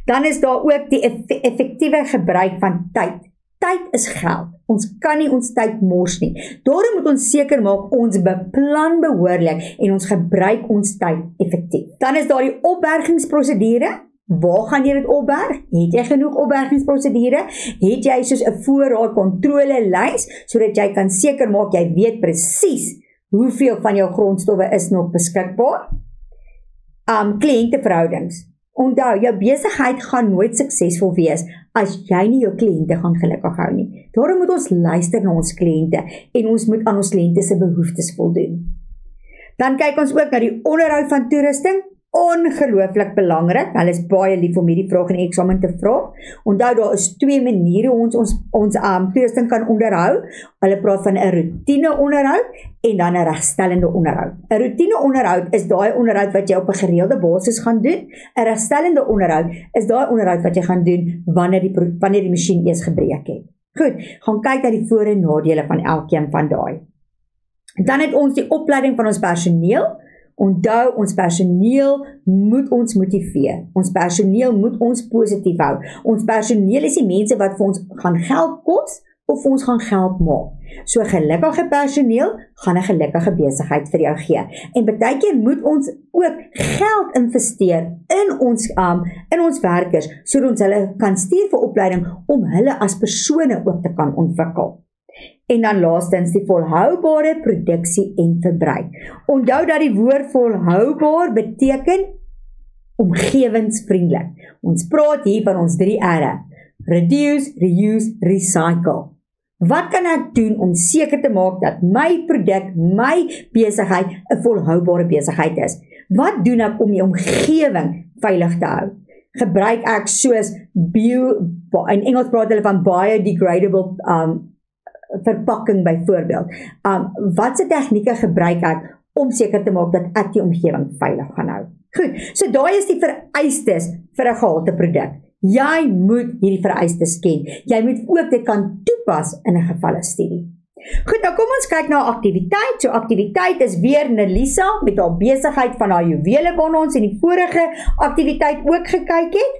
Dan is daar ook die effektiewe gebruik van tyd. Tyd is geld. Ons kan nie ons tyd mors nie. Daarom moet ons seker maak ons beplan behoorlik en ons gebruik ons tyd effektief. Dan is daar die opbergingsprosedure. Waar gaan jy dit opberg? Het jy genoeg opbergingsprosedure? Het jy soos 'n voorraad kontrolelys sodat jy kan seker maak jy weet presies hoeveel van jou grondstowwe is nog beskikbaar? Kliënteverhoudings. Onthou, jou besigheid gaan nooit suksesvol wees as jy nie jou kliënte gaan gelukkig hou nie. Daarom moet ons luister na ons kliënte en ons moet aan ons kliënte se behoeftes voldoen. Dan kyk ons ook na die onderhoud van toerusting. Ongelooflik belangrik. Hulle is baie lief om hierdie vraag in die eksamen te vra. Onthou, daar is 2 maniere hoe ons toerusting kan onderhou. Hulle praat van 'n roetine onderhoud en dan 'n regstellende onderhoud. 'n Roetine onderhoud is daai onderhoud wat jy op 'n gereelde basis gaan doen. 'n Regstellende onderhoud is daai onderhoud wat jy gaan doen wanneer die masjien eers gebreek het. Goed, gaan kyk na die voor- en nadele van elkeen van daai. Dan het ons die opleiding van ons personeel. Onthou, ons personeel moet ons motiveer. Ons personeel moet ons positief hou. Ons personeel is die mense wat vir ons gaan geld kos of ons gaan geld maak. So gelukkige personeel gaan 'n gelukkige besigheid vir jou gee. En baie keer moet ons ook geld investeer in ons werkers sodat ons hulle kan stuur vir opleiding om hulle as persone ook te kan ontwikkel. En dan laastens die volhoubare produksie en verbruik. Onthou dat die woord volhoubaar beteken omgewingsvriendelik. Ons praat hier van ons 3 R'e. Reduce, reuse, recycle. Wat kan ek doen om seker te maak dat my produk, my besigheid 'n volhoubare besigheid is? Wat doen ek om die omgewing veilig te hou? Gebruik ek soos in Engels praat hulle van biodegradable verpakking byvoorbeeld. Watse tegnieke gebruik ek om seker te maak dat ek die omgewing veilig gaan hou? Goed, so daai is die vereistes vir 'n gehalte produk. Jy moet hierdie vereistes ken. Jy moet ook dit kan toepas in 'n gevalle studie. Goed, nou kom ons kyk na aktiwiteit. So aktiwiteit is weer Nelisa met haar besigheid van haar juwele waarna ons in die vorige aktiwiteit ook gekyk het.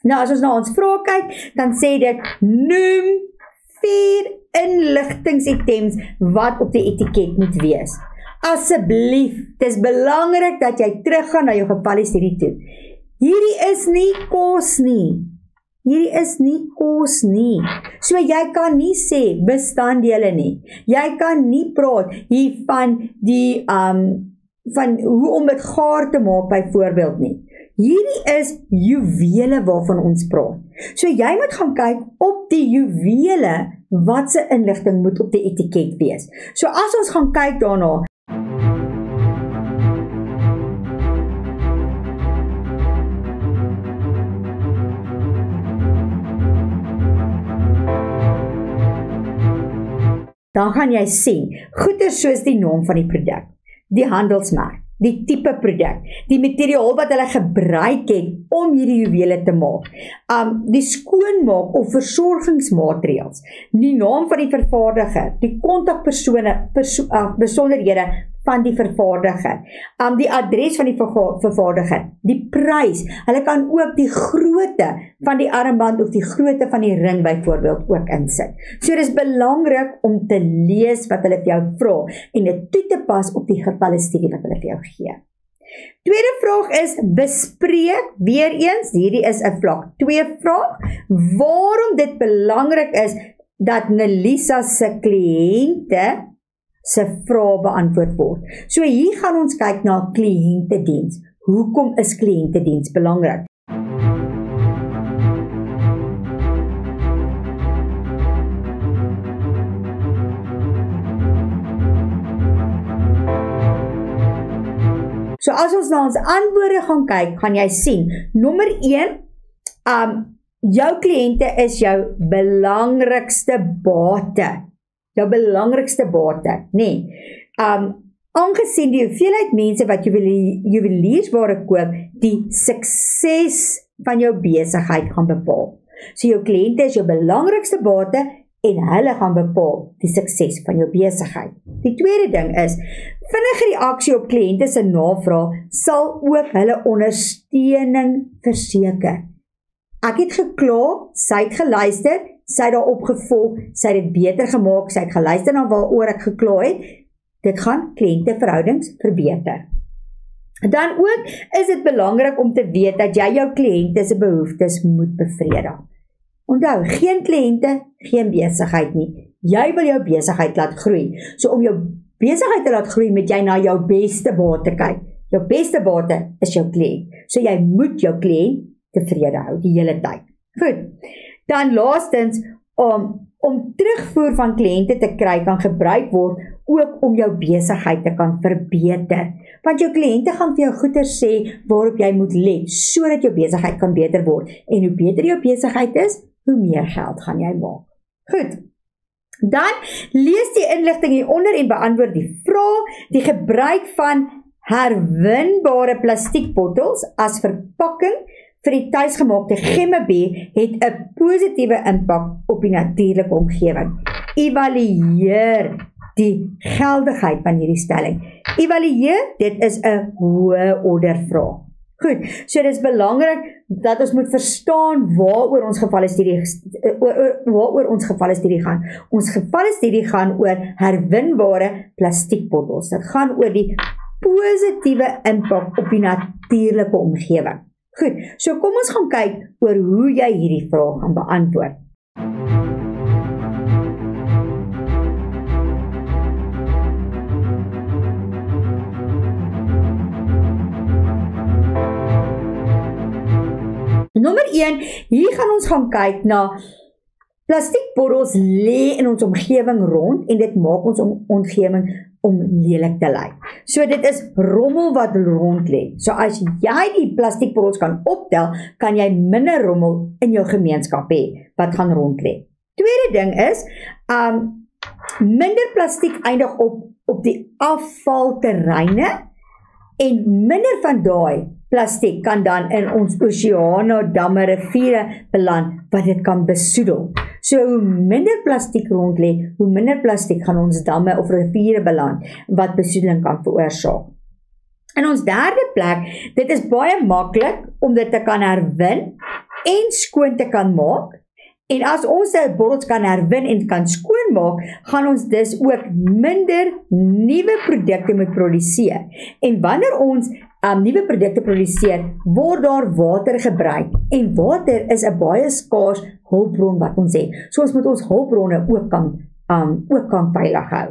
Nou as ons na ons vrae kyk, dan sê dit noem 4 inligtingsitems wat op die etiket moet wees. Asseblief, dit is belangrik dat jy teruggaan na jou gevalle studie toe. Hierdie is nie kos nie. Hierdie is nie kos nie. So jy kan nie sê bestanddele nie. Jy kan nie praat hier van die van hoe om dit gaar te maak byvoorbeeld nie. Hierdie is juwele waarvan ons praat. So jy moet gaan kyk op die juwele watse inligting moet op die etiket wees. So as ons gaan kyk daarna, dan gaan jy sien, goeder soos die naam van die produk, die handelsmerk, die tipe produk, die materiaal wat hulle gebruik het om hierdie juwele te maak, die skoonmaak of versorgingsmaatreëls, die naam van die vervaardiger, die kontakpersone, besonderhede van die vervaardiger, die adres van die vervaardiger, die prys, hulle kan ook die grootte van die armband of die grootte van die ring byvoorbeeld ook insit. So dis belangrik om te lees wat hulle vir jou vra en dit toe te pas op die getalle studie wat hulle vir jou gee. Tweede vraag is, bespreek, weer eens, hierdie is 'n vlak 2 vraag, waarom dit belangrik is dat Nelisa se kliënte se vrae beantwoord word. So hier gaan ons kyk na kliëntediens. Hoekom is kliëntediens belangrik? So as ons na ons antwoorde gaan kyk, gaan jy sien, nommer 1, jou kliënte is jou belangrikste bate. Jou belangrikste bate, nee. Aangesien die hoeveelheid mense wat juweliersware koop, die sukses van jou besigheid gaan bepaal. So jou kliënte is jou belangrikste bate en hulle gaan bepaal die sukses van jou besigheid. Die tweede ding is, vinnige reaksie op kliënte se navraag sal ook hulle ondersteuning verseker. Ek het gekla, sy het geluister, sy het daarop gevolg, sy het dit beter gemaak, sy het geluister na waaroor ek gekla het, dit gaan kliënteverhoudings verbeter. Dan ook is dit belangrik om te weet dat jy jou kliënte se behoeftes moet bevredig. Onthou, geen kliënte, geen besigheid nie. Jy wil jou besigheid laat groei. So om jou besigheid te laat groei, moet jy na jou beste bate kyk. Jou beste bate is jou kliënt. So jy moet jou kliënt tevrede hou die hele tyd. Goed. Dan laastens, om terugvoer van kliënte te kry kan gebruik word ook om jou besigheid te kan verbeter. Want jou kliënte gaan vir jou goeie sê waarop jy moet let, sodat jou besigheid kan beter word. En hoe beter jou besigheid is, hoe meer geld gaan jy maak. Goed. Dan lees die inligting hieronder en beantwoord die vraag, die gebruik van herwinbare plastiekbottels as verpakking vir die tuisgemaakte gemmebier het 'n positiewe impak op die natuurlike omgewing. Evalueer die geldigheid van hierdie stelling. Evalueer, dit is 'n hoë order vraag. Goed, so dit is belangrik dat ons moet verstaan waaroor ons gevalle studie gaan. Ons gevalle studie gaan oor herwinbare plastiekbottels. Dit gaan oor die positiewe impak op die natuurlike omgewing. Goed, so kom ons gaan kyk oor hoe jy hierdie vraag gaan beantwoord. Nommer 1, hier gaan ons gaan kyk na plastiekbottels lê in ons omgewing rond en dit maak ons omgewing om lelik te lyk. So dit is rommel wat rond lê. So as jy die plastiekbottels kan optel, kan jy minder rommel in jou gemeenskap hê wat gaan rond lê. Tweede ding is, minder plastiek eindig op die afvalterreine en minder van daai plastiek kan dan in ons oseane, damme, riviere beland wat dit kan besoedel. So hoe minder plastiek rond lê, hoe minder plastiek gaan ons damme of riviere beland wat besoedeling kan veroorsaak. In ons derde plek, dit is baie maklik om dit te kan herwin en skoon te kan maak. En as ons die bottels kan herwin en kan skoonmaak, gaan ons dus ook minder nuwe produkte moet produseer. En wanneer ons nuwe produkte produseer, word daar water gebruik. En water is 'n baie skaars hulpbron wat ons het. So ons moet ons hulpbronne ook kan veilig hou.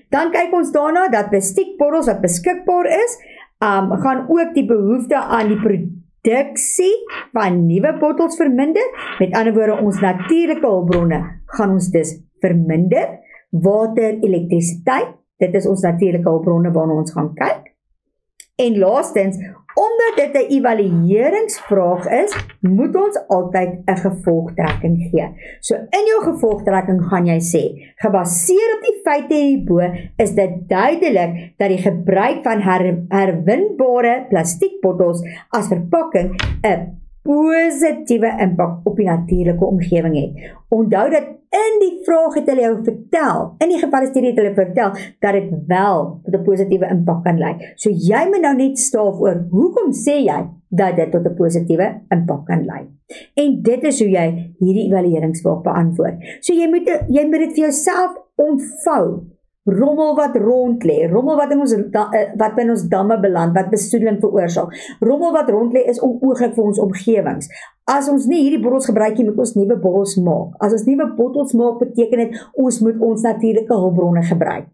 Dan kyk ons daarna dat plastiekbottels wat beskikbaar is, gaan ook die behoefte aan die produksie van nuwe bottels verminder. Met ander woorde, ons natuurlike hulpbronne gaan ons dus verminder. Water, elektrisiteit, dit is ons natuurlike hulpbronne waarna ons gaan kyk. En laastens, omdat dit 'n evalueringsvraag is, moet ons altyd 'n gevolgtrekking gee. So in jou gevolgtrekking gaan jy sê, gebaseer op die feite hierbo, is dit duidelik dat die gebruik van herwinbare plastiekbottels as verpakking 'n positiewe impak op die natuurlike omgewing het. Onthou dat in die vraag het hulle jou vertel, in die gevalstudie het hulle vertel, dat dit wel tot 'n positiewe impak kan lei. So jy moet nou net staaf oor, hoekom sê jy dat dit tot 'n positiewe impak kan lei? En dit is hoe jy hierdie evalueringsvraag beantwoord. So jy moet dit vir jouself ontvou. Rommel wat rond lê, rommel wat in ons damme beland, wat besoedeling veroorsaak. Rommel wat rond lê is onooglik vir ons omgewings. As ons nie hierdie bottels gebruik nie, moet ons nuwe bottels maak. As ons nuwe bottels maak, beteken dit ons moet ons natuurlike hulpbronne gebruik.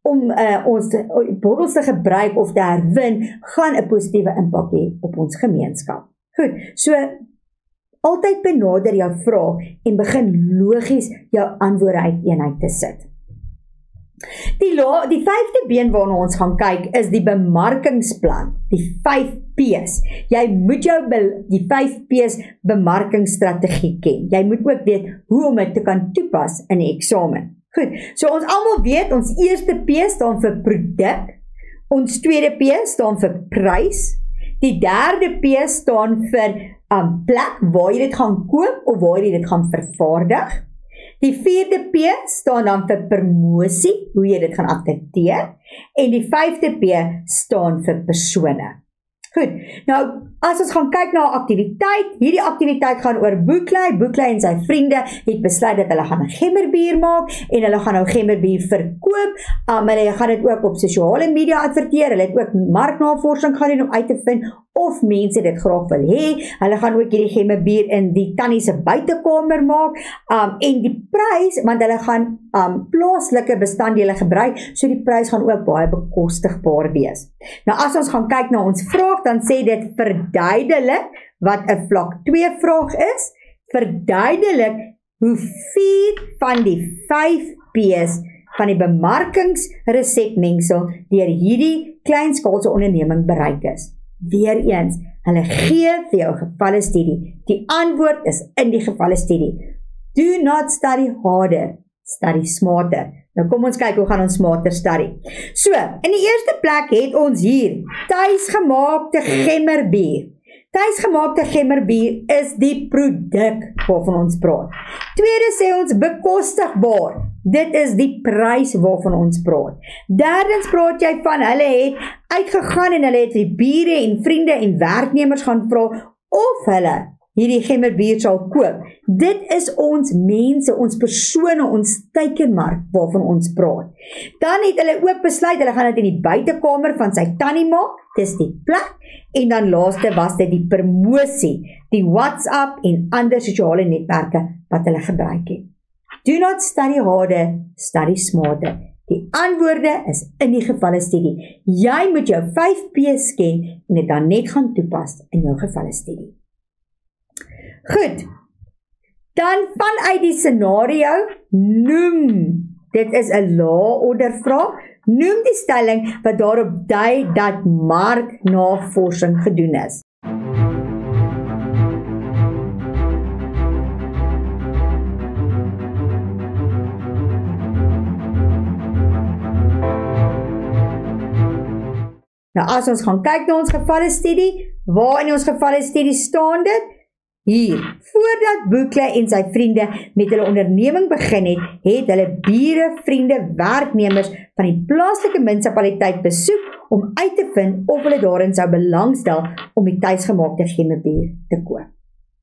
Om ons bottels te gebruik of te herwin, gaan 'n positiewe impak hê op ons gemeenskap. Goed, so altyd benader jou vraag en begin logies jou antwoorde uiteenheid te sit. Die 5de been waarna ons gaan kyk is die bemarkingsplan, die 5 P's. Jy moet die 5 P's bemarkingsstrategie ken. Jy moet ook weet hoe om dit te kan toepas in die eksamen. Goed, so ons almal weet, ons eerste P staan vir produk, ons tweede P staan vir prys, die derde P staan vir plek waar jy dit gaan koop of waar jy dit gaan vervaardig. Die 4de P staan dan vir promosie, hoe jy dit gaan adverteer, en die 5de P staan vir persone. Goed, nou as ons gaan kyk na 'n aktiwiteit, hierdie aktiwiteit gaan oor Boeklei. Boeklei en sy vriende het besluit dat hulle gaan 'n gemmerbier maak en hulle gaan nou gemmerbier verkoop. Hulle gaan dit ook op sosiale media adverteer. Hulle het ook marknavorsing gaan doen om uit te vind of mense dit graag wil hê. Hulle gaan ook hierdie gemmerbier in die tannie se buitekamer maak. En die prys, want hulle gaan plaaslike bestanddele gebruik, so die prys gaan ook baie bekostigbaar wees. Nou as ons gaan kyk na ons vraag, dan sê dit verduidelik wat 'n vlak 2 vraag is. Verduidelik hoe 4 van die 5 P's van die bemarkingsresepmengsel deur hierdie kleinskaalse onderneming bereik is. Weereens, hulle gee vir jou gevalle studie. Die antwoord is in die gevalle studie. Do not study harder, study smarter. Nou kom ons kyk hoe gaan ons smarter study. So, in die eerste plek het ons hier tuisgemaakte gemmerbier. Tuisgemaakte gemmerbier is die produk waarvan ons praat. Tweede sê ons bekostigbaar. Dit is die prys waarvan ons praat. Derdens praat jy van hulle het uitgegaan en hulle het die bure en vriende en werknemers gaan vra of hulle hierdie gemmerbier sal koop. Dit is ons mense, ons persone, ons teikenmark waarvan ons praat. Dan het hulle ook besluit, hulle gaan dit in die buitekamer van sy tannie maak, dis die plek, en dan laaste was dit die promosie, die WhatsApp en ander sosiale netwerke wat hulle gebruik het. Do not study harder, study smarter. Die antwoorde is in die gevalle studie. Jy moet jou 5 P's ken en dit dan net gaan toepas in jou gevalle studie. Goed, dan vanuit die scenario, noem, dit is 'n lae-order vraag, noem die stelling wat daarop dui dat marknavorsing gedoen is. Nou as ons gaan kyk na ons gevalle studie, waar in ons gevalle studie staan dit? Hier, voordat Boeklei en sy vriende met hulle onderneming begin het, het hulle bure, vriende, werknemers van die plaaslike munisipaliteit besoek om uit te vind of hulle daarin sou belangstel om die tuisgemaakte gemmerbier te koop.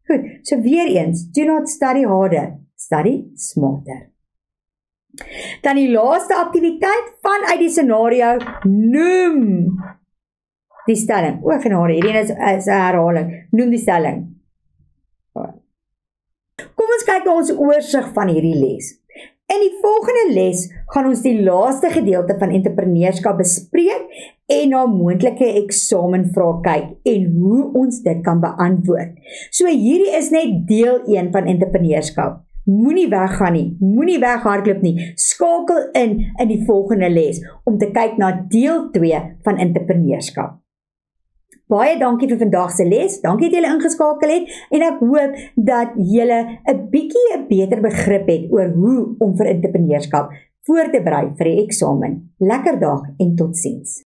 Goed, so weer eens, do not study harder, study smarter. Dan die laaste aktiwiteit vanuit die scenario, noem die stelling. Genade, hierdie is 'n herhaling. Noem die stelling. Kom ons kyk na ons oorsig van hierdie les. In die volgende les gaan ons die laaste gedeelte van entrepreneurskap bespreek en na moontlike eksamenvrae kyk en hoe ons dit kan beantwoord. So hierdie is net deel 1 van entrepreneurskap. Moenie weggaan nie, moenie weghardloop nie. Skakel in die volgende les om te kyk na deel 2 van entrepreneurskap. Baie dankie vir vandag se les. Dankie dat julle ingeskakel het en ek hoop dat julle 'n bietjie 'n beter begrip het oor hoe om vir entrepreneurskap voor te berei vir die eksamen. Lekker dag en totsiens.